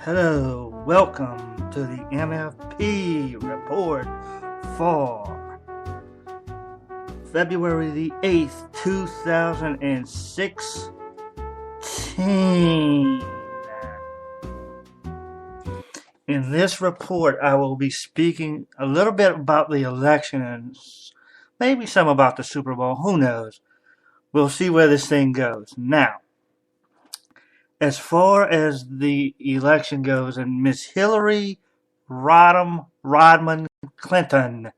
Hello, welcome to the MFP Report for February the 8th, 2016. In this report, I will be speaking a little bit about the election and maybe some about the Super Bowl. Who knows? We'll see where this thing goes. Now, as far as the election goes, and Miss Hillary Rodham Clinton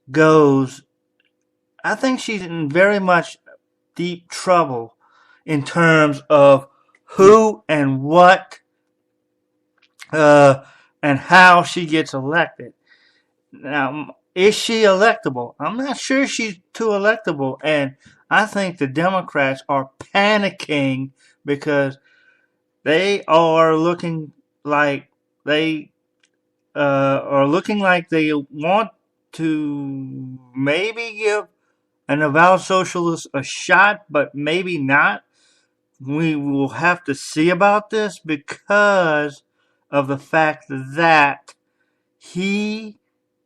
goes, I think she's in very much deep trouble in terms of who and what and how she gets elected. Now, is she electable? I'm not sure she's too electable, and I think the Democrats are panicking because they are looking like they they want to maybe give an avowed socialist a shot, but maybe not. We will have to see about this because of the fact that he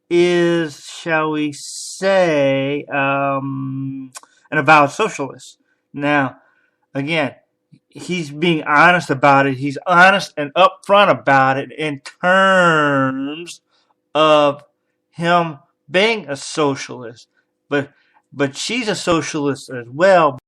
is, shall we say, an avowed socialist. Now, again, he's being honest about it. He's honest and upfront about it in terms of him being a socialist. But she's a socialist as well.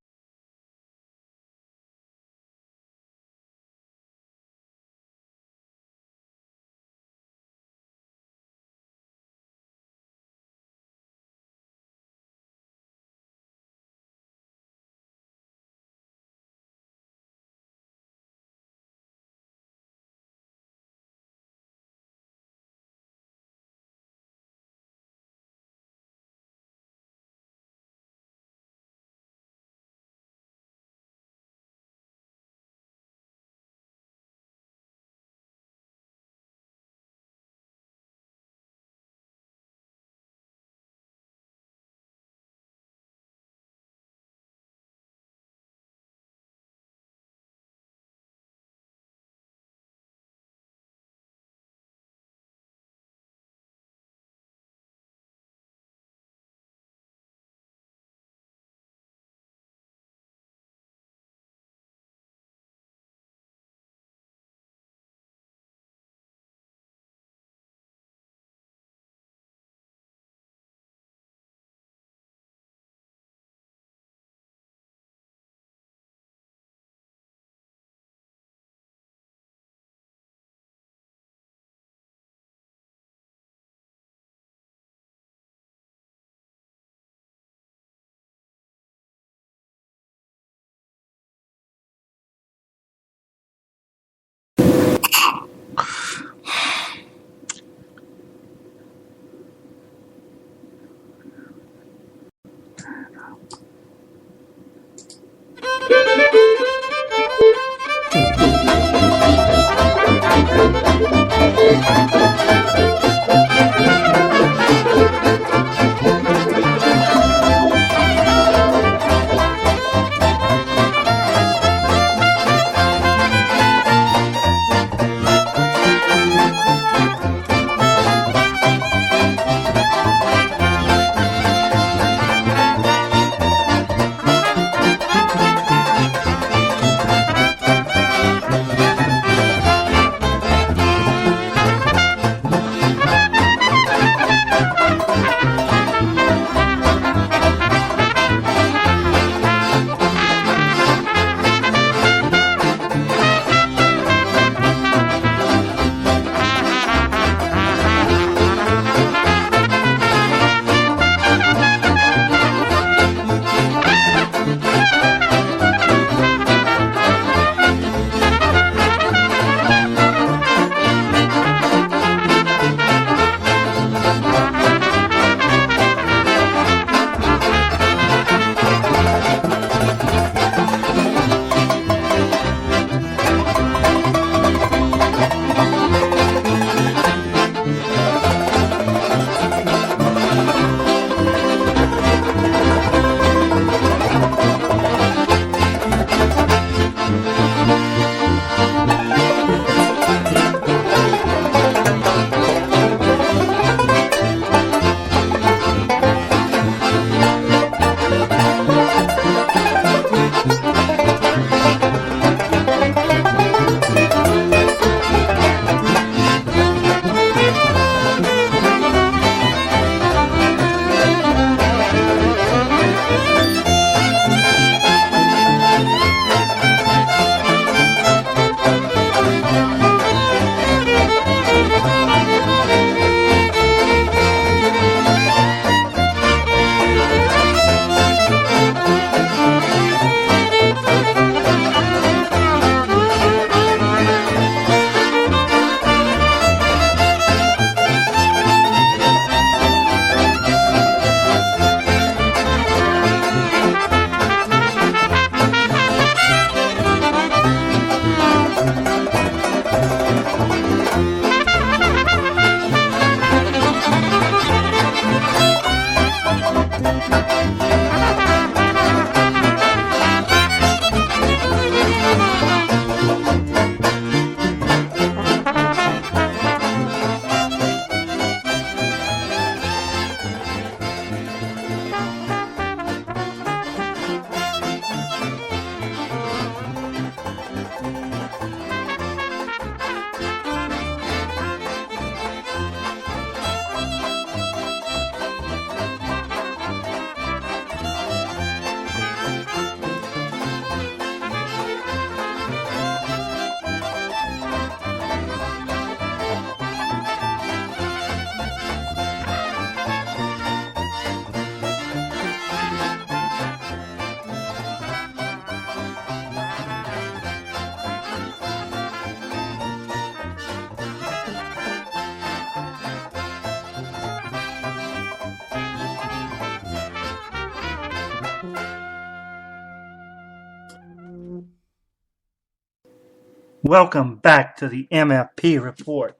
Welcome back to the MFP Report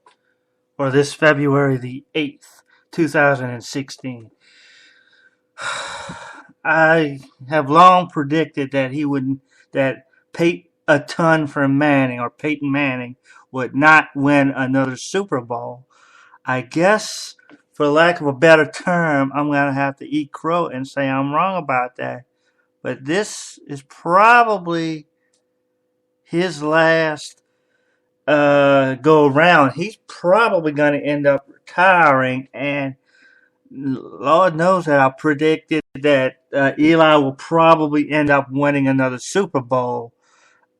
for this February the 8th, 2016. I have long predicted that Peyton Manning would not win another Super Bowl. I guess, for lack of a better term, I'm going to have to eat crow and say I'm wrong about that. But this is probably his last go around. He's probably going to end up retiring, and Lord knows that I predicted that Eli will probably end up winning another Super Bowl.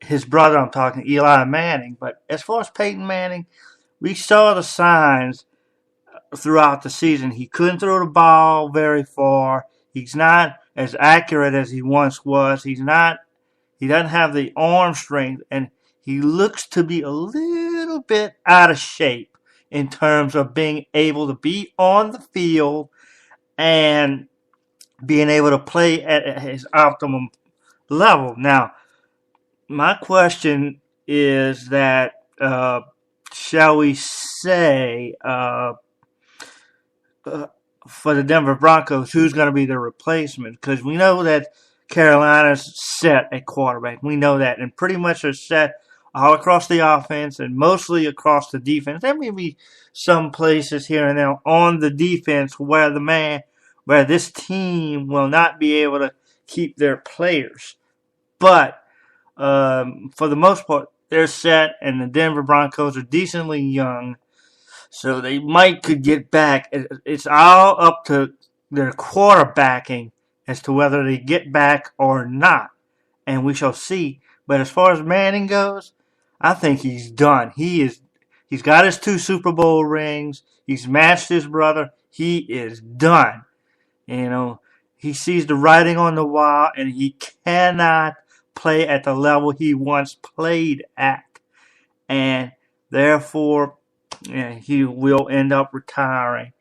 His brother, I'm talking Eli Manning. But as far as Peyton Manning, we saw the signs throughout the season. He couldn't throw the ball very far. He's not as accurate as he once was. He doesn't have the arm strength, and he looks to be a little bit out of shape in terms of being able to be on the field and being able to play at his optimum level. Now, my question is that, shall we say, for the Denver Broncos, who's going to be their replacement? Because we know that Carolina's set at quarterback. We know that. And pretty much are set all across the offense and mostly across the defense. There may be some places here and there on the defense where this team will not be able to keep their players. But for the most part, they're set, and the Denver Broncos are decently young, so they could get back. It's all up to their quarterbacking as to whether they get back or not, and we shall see. But as far as Manning goes, I think he's done. He's got his 2 Super Bowl rings. He's matched his brother. He is done. You know, he sees the writing on the wall, and he cannot play at the level he once played at, and therefore he will end up retiring.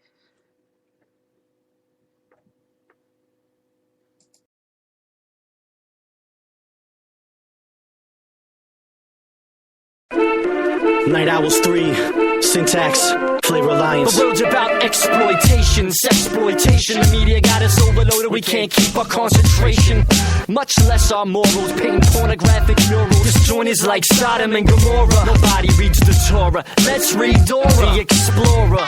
Night Owls 3, Syntax, Flavor Alliance. The world's about exploitation, sexploitation. The media got us overloaded, we can't keep our concentration. Much less our morals, painting pornographic murals. This joint is like Sodom and Gomorrah. Nobody reads the Torah, let's read Dora, the Explorer.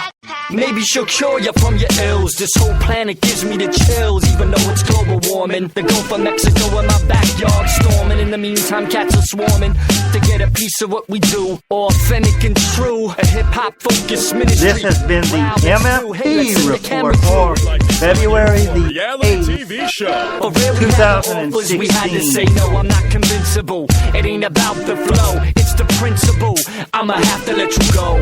Maybe she'll cure you from your ills. This whole planet gives me the chills, even though it's global warming. The Gulf of Mexico in my backyard storming. In the meantime, cats are swarming to get a piece of what we do. Authentic and true, a hip-hop focused ministry. This has been the MFP Report for February the 8th, 2016. We had to say no, I'm not convincible. It ain't about the flow, it's the principle. I'ma have to let you go.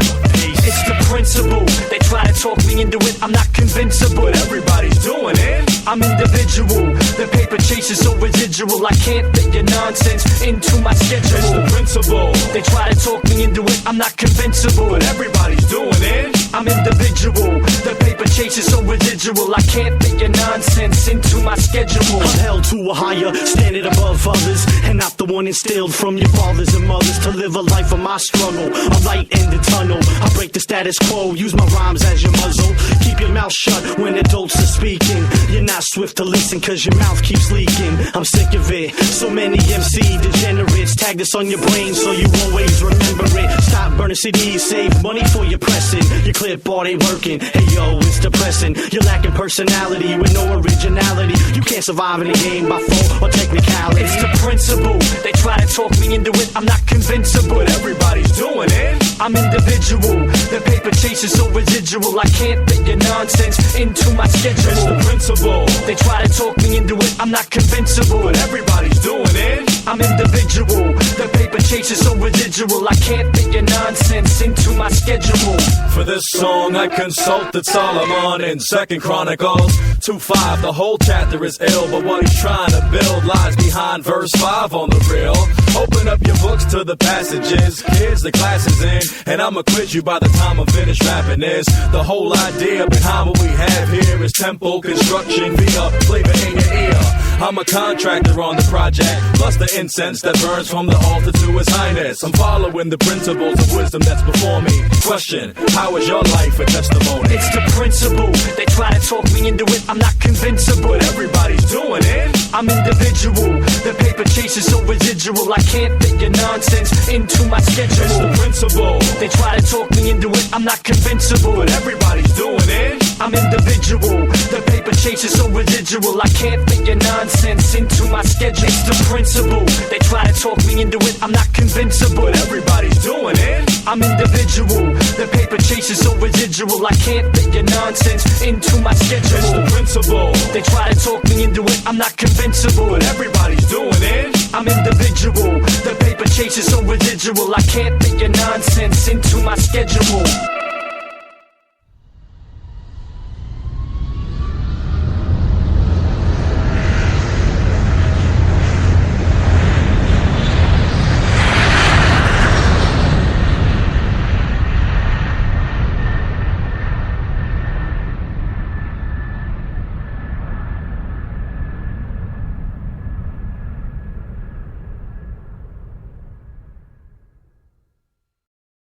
It's the principle. They try to talk me into it, I'm not convincible. But everybody's doing it. I'm individual. The paper chase is so residual. I can't fit your nonsense into my schedule. It's the principle. They try to talk me into it, I'm not convincible. But everybody's doing it. I'm individual. The paper chase is so residual. I can't fit your nonsense into my schedule. I'm held to a higher standard above others, and not the one instilled from your fathers and mothers. To live a life of my struggle, a light in the tunnel. I break the status quo, use my rhymes as your muzzle. Keep your mouth shut when adults are speaking. You're not swift to listen cause your mouth keeps leaking. I'm sick of it, so many MC degenerates. Tag this on your brain so you always remember it. Stop burning CDs, save money for your pressing. Your clipboard ain't working, hey yo, it's depressing. You're lacking personality with no originality. You can't survive in the game by fault or technicality. It's the principle. They try to talk me into it, I'm not convincible. But everybody's doing it. I'm individual. The paper chase is so residual. I can't fit your nonsense into my schedule. It's the principle. They try to talk me into it, I'm not convincible. But everybody's doing it. I'm individual. The paper chase is so residual. I can't fit your nonsense into my schedule. For this song I consulted Solomon in 2 Chronicles 2:5. The whole chapter is ill, but what he's trying to build lies behind verse 5 on the real. Open up your books to the passages. Kids, the class is in, and I'ma quiz you by the time I'm finished rapping this. The whole idea behind what we have here is temple construction via flavor in your ear. I'm a contractor on the project, plus the incense that burns from the altar to His Highness. I'm following the principles of wisdom that's before me. Question, how is your life a testimony? It's the principle. They try to talk me into it, I'm not convincible. But everybody's doing it. I'm individual. The paper chase is so residual. I can't fit your nonsense into my schedule. It's the principle. They try to talk me into it, I'm not convincible. But everybody's doing it. I'm individual. The paper chase is so residual. I can't fit your nonsense into my schedule. It's the principle. They try to talk me into it, I'm not convincible. But everybody's doing it. I'm individual. The paper chase is so residual. I can't fit your nonsense into my schedule. It's the principle. They try to talk me into it, I'm not convincible. But everybody's doing it. I'm individual. The paper chase is so residual. I can't fit your nonsense into my schedule.